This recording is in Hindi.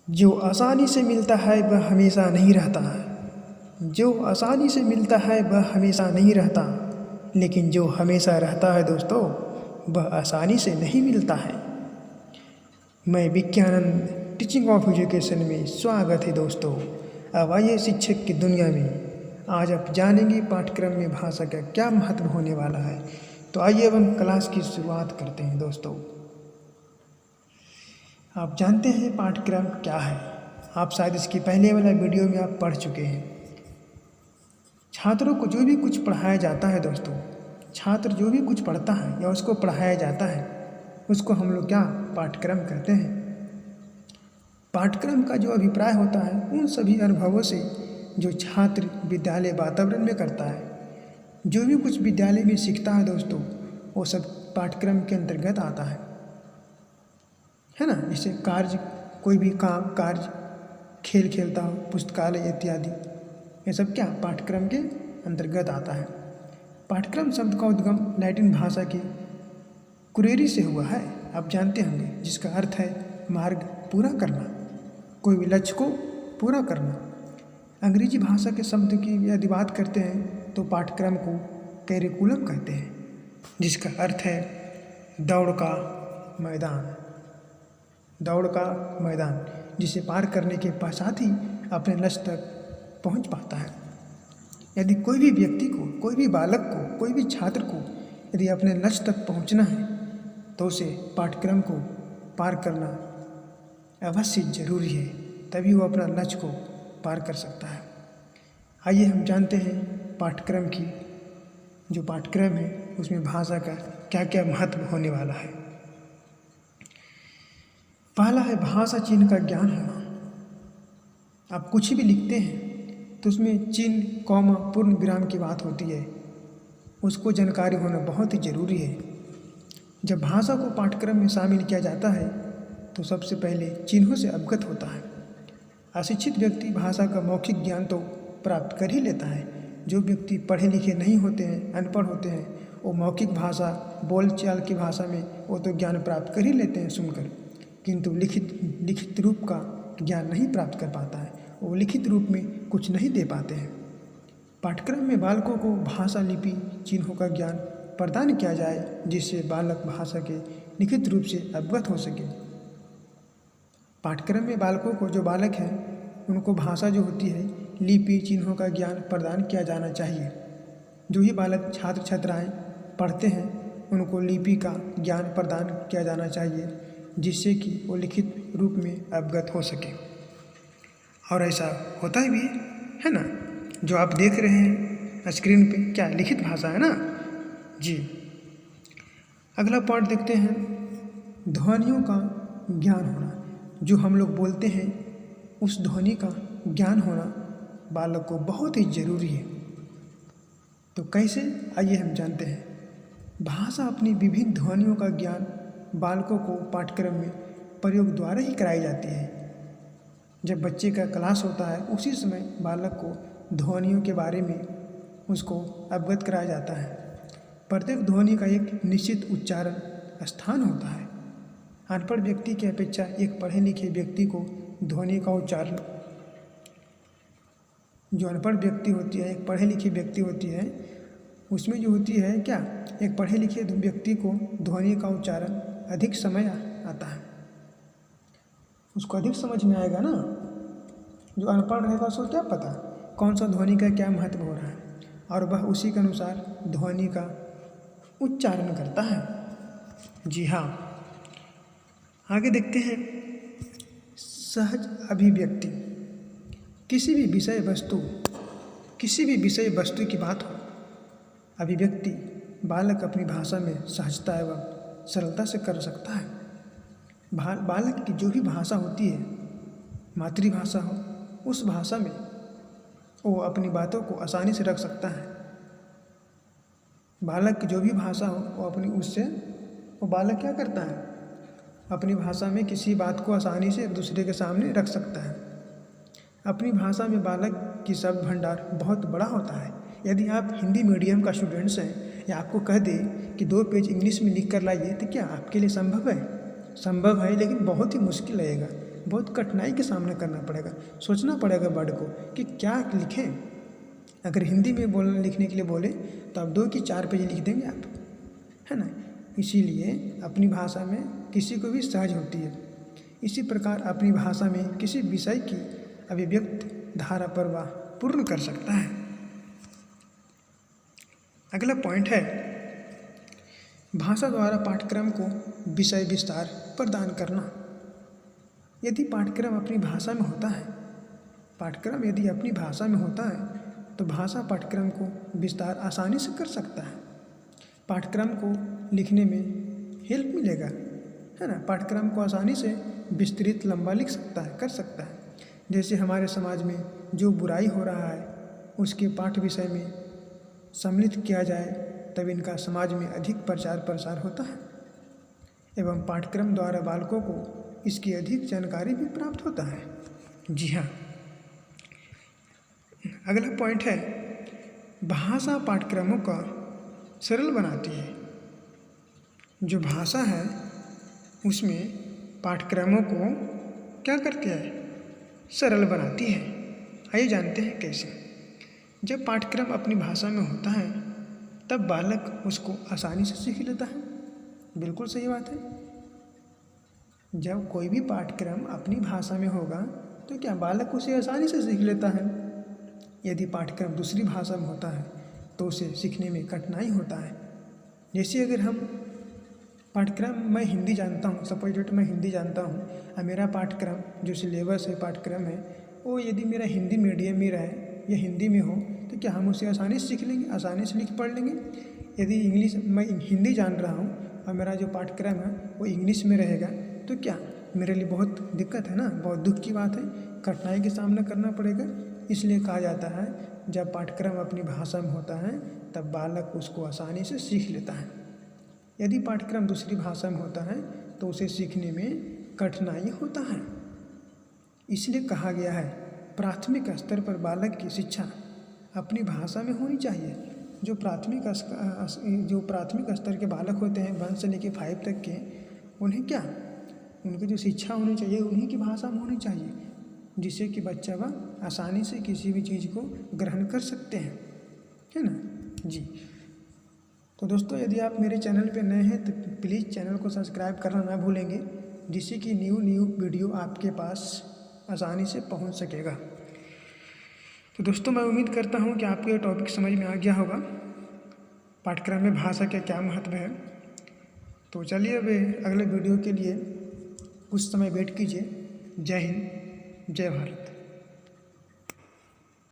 जो आसानी से मिलता है वह हमेशा नहीं रहता है। जो आसानी से मिलता है वह हमेशा नहीं रहता, लेकिन जो हमेशा रहता है दोस्तों वह आसानी से नहीं मिलता है। मैं विज्ञानंद टीचिंग ऑफ एजुकेशन में स्वागत है दोस्तों। अब आइए शिक्षक की दुनिया में आज आप जानेंगे पाठ्यक्रम में भाषा का क्या महत्व होने वाला है। तो आइए अब हम क्लास की शुरुआत करते हैं दोस्तों। आप जानते हैं पाठ्यक्रम क्या है। आप शायद इसकी पहले वाला वीडियो में आप पढ़ चुके हैं। छात्रों को जो भी कुछ पढ़ाया जाता है दोस्तों, छात्र जो भी कुछ पढ़ता है या उसको पढ़ाया जाता है उसको हम लोग क्या पाठ्यक्रम कहते हैं। पाठ्यक्रम का जो अभिप्राय होता है उन सभी अनुभवों से जो छात्र विद्यालय वातावरण में करता है। जो भी कुछ विद्यालय में सीखता है दोस्तों वो सब पाठ्यक्रम के अंतर्गत आता है ना। जैसे कार्य, कोई भी काम कार्य, खेल खेलता हो, पुस्तकालय इत्यादि, ये सब क्या पाठ्यक्रम के अंतर्गत आता है। पाठ्यक्रम शब्द का उद्गम लैटिन भाषा की कुरेरी से हुआ है, आप जानते होंगे, जिसका अर्थ है मार्ग पूरा करना, कोई भी लक्ष्य को पूरा करना। अंग्रेजी भाषा के शब्द की यदि बात करते हैं तो पाठ्यक्रम को कैरिकुलम कहते हैं, जिसका अर्थ है दौड़ का मैदान। दौड़ का मैदान जिसे पार करने के पश्चात ही अपने लक्ष्य तक पहुंच पाता है। यदि कोई भी व्यक्ति को, कोई भी बालक को, कोई भी छात्र को यदि अपने लक्ष्य तक पहुंचना है तो उसे पाठ्यक्रम को पार करना अवश्य जरूरी है, तभी वो अपना लक्ष्य को पार कर सकता है। आइए हम जानते हैं पाठ्यक्रम की, जो पाठ्यक्रम है उसमें भाषा का क्या क्या महत्व होने वाला है। पहला है भाषा चिन्ह का ज्ञान होना। आप कुछ भी लिखते हैं तो उसमें चिन्ह, कॉमा, पूर्ण विराम की बात होती है, उसको जानकारी होना बहुत ही ज़रूरी है। जब भाषा को पाठ्यक्रम में शामिल किया जाता है तो सबसे पहले चिन्हों से अवगत होता है। अशिक्षित व्यक्ति भाषा का मौखिक ज्ञान तो प्राप्त कर ही लेता है। जो व्यक्ति पढ़े लिखे नहीं होते हैं, अनपढ़ होते हैं, वो मौखिक भाषा, बोलचाल की भाषा में वो तो ज्ञान प्राप्त कर ही लेते हैं सुनकर, किंतु लिखित रूप का ज्ञान नहीं प्राप्त कर पाता है, वो लिखित रूप में कुछ नहीं दे पाते हैं। पाठ्यक्रम में बालकों को भाषा, लिपि, चिन्हों का ज्ञान प्रदान किया जाए जिससे बालक भाषा के लिखित रूप से अवगत हो सके। पाठ्यक्रम में बालकों को, जो बालक हैं उनको भाषा जो होती है, लिपि, चिन्हों का ज्ञान प्रदान किया जाना चाहिए। जो ही बालक, छात्र छात्राएँ पढ़ते हैं उनको लिपि का ज्ञान प्रदान किया जाना चाहिए जिससे कि वो लिखित रूप में अवगत हो सके। और ऐसा होता ही भी है ना, जो आप देख रहे हैं स्क्रीन पे, क्या लिखित भाषा है ना जी। अगला पॉइंट देखते हैं, ध्वनियों का ज्ञान होना। जो हम लोग बोलते हैं उस ध्वनि का ज्ञान होना बालक को बहुत ही ज़रूरी है। तो कैसे, आइए हम जानते हैं। भाषा अपनी विभिन्न ध्वनियों का ज्ञान बालकों को पाठ्यक्रम में प्रयोग द्वारा ही कराई जाती है। जब बच्चे का क्लास होता है उसी समय बालक को ध्वनियों के बारे में उसको अवगत कराया जाता है। प्रत्येक ध्वनि का एक निश्चित उच्चारण स्थान होता है। अनपढ़ व्यक्ति की अपेक्षा एक पढ़े लिखे व्यक्ति को ध्वनि का उच्चारण, जो अनपढ़ व्यक्ति होती है, एक पढ़े लिखे व्यक्ति होती है, उसमें जो होती है क्या, एक पढ़े लिखे व्यक्ति को ध्वनि का उच्चारण अधिक समय आता है, उसको अधिक समझ में आएगा ना। जो अनपढ़ रहेगा उसको क्या पता कौन सा ध्वनि का क्या महत्व हो रहा है, और वह उसी के अनुसार ध्वनि का उच्चारण करता है। जी हाँ, आगे देखते हैं, सहज अभिव्यक्ति। किसी भी विषय वस्तु की बात हो, अभिव्यक्ति बालक अपनी भाषा में सहजता एवं सरलता से कर सकता है। बालक की जो भी भाषा होती है, मातृभाषा हो, उस भाषा में वो अपनी बातों को आसानी से रख सकता है। बालक की जो भी भाषा हो वो अपनी, उससे वो बालक क्या करता है, अपनी भाषा में किसी बात को आसानी से दूसरे के सामने रख सकता है। अपनी भाषा में बालक की शब्द भंडार बहुत बड़ा होता है। यदि आप हिंदी मीडियम का स्टूडेंट्स हैं या आपको कह दे कि 2 पेज इंग्लिश में लिख कर लाइए, तो क्या आपके लिए संभव है? संभव है, लेकिन बहुत ही मुश्किल लगेगा। बहुत कठिनाई का सामना करना पड़ेगा, सोचना पड़ेगा वर्ड को कि क्या लिखें। अगर हिंदी में बोलने लिखने के लिए बोले तो आप 2 की 4 पेज लिख देंगे आप, है ना। इसीलिए अपनी भाषा में किसी को भी सहज होती है। इसी प्रकार अपनी भाषा में किसी विषय की अभिव्यक्त धारा प्रवाह पूर्ण कर सकता है। अगला पॉइंट है भाषा द्वारा पाठ्यक्रम को विषय विस्तार प्रदान करना। यदि पाठ्यक्रम अपनी भाषा में होता है, पाठ्यक्रम यदि अपनी भाषा में होता है तो भाषा पाठ्यक्रम को विस्तार आसानी से कर सकता है। पाठ्यक्रम को लिखने में हेल्प मिलेगा, है ना। पाठ्यक्रम को आसानी से विस्तृत लंबा लिख सकता है, कर सकता है। जैसे हमारे समाज में जो बुराई हो रहा है उसके पाठ्य विषय में सम्मिलित किया जाए तब इनका समाज में अधिक प्रचार प्रसार होता है एवं पाठ्यक्रम द्वारा बालकों को इसकी अधिक जानकारी भी प्राप्त होता है। जी हाँ। अगला पॉइंट है भाषा पाठ्यक्रमों का सरल बनाती है। जो भाषा है उसमें पाठ्यक्रमों को क्या करती है, सरल बनाती है। आइए जानते हैं कैसे। जब पाठ्यक्रम अपनी भाषा में होता है तब बालक उसको आसानी से सीख लेता है। बिल्कुल सही बात है। जब कोई भी पाठ्यक्रम अपनी भाषा में होगा तो क्या बालक उसे आसानी से सीख लेता है। यदि पाठ्यक्रम दूसरी भाषा में होता है तो उसे सीखने में कठिनाई होता है। जैसे अगर हम पाठ्यक्रम, मैं हिंदी जानता हूँ, सपोज डेट मैं हिंदी जानता हूँ और मेरा पाठ्यक्रम जो सिलेबस है, पाठ्यक्रम है, वो यदि मेरा हिंदी मीडियम में रहे या हिंदी में हो तो क्या हम उसे आसानी से सीख लेंगे, आसानी से लिख पढ़ लेंगे। यदि इंग्लिश, मैं हिंदी जान रहा हूँ और मेरा जो पाठ्यक्रम है वो इंग्लिश में रहेगा तो क्या मेरे लिए बहुत दिक्कत है ना, बहुत दुख की बात है, कठिनाई का सामना करना पड़ेगा। इसलिए कहा जाता है जब पाठ्यक्रम अपनी भाषा में होता है तब बालक उसको आसानी से सीख लेता है। यदि पाठ्यक्रम दूसरी भाषा में होता है तो उसे सीखने में कठिनाई होता है। इसलिए कहा गया है प्राथमिक स्तर पर बालक की शिक्षा अपनी भाषा में होनी चाहिए। जो प्राथमिक स्तर के बालक होते हैं 1 से लेकर 5 तक के, उन्हें क्या, उनकी जो शिक्षा होनी चाहिए उन्हीं की भाषा में होनी चाहिए, जिससे कि बच्चा वह आसानी से किसी भी चीज़ को ग्रहण कर सकते हैं, है ना। जी तो दोस्तों, यदि आप मेरे चैनल पे नए हैं तो प्लीज़ चैनल को सब्सक्राइब करना ना भूलेंगे, जिससे कि न्यू वीडियो आपके पास आसानी से पहुंच सकेगा। तो दोस्तों, मैं उम्मीद करता हूं कि आपको ये टॉपिक समझ में आ गया होगा, पाठ्यक्रम में भाषा का क्या महत्व है। तो चलिए अब अगले वीडियो के लिए कुछ समय वेट कीजिए। जय हिंद, जय भारत।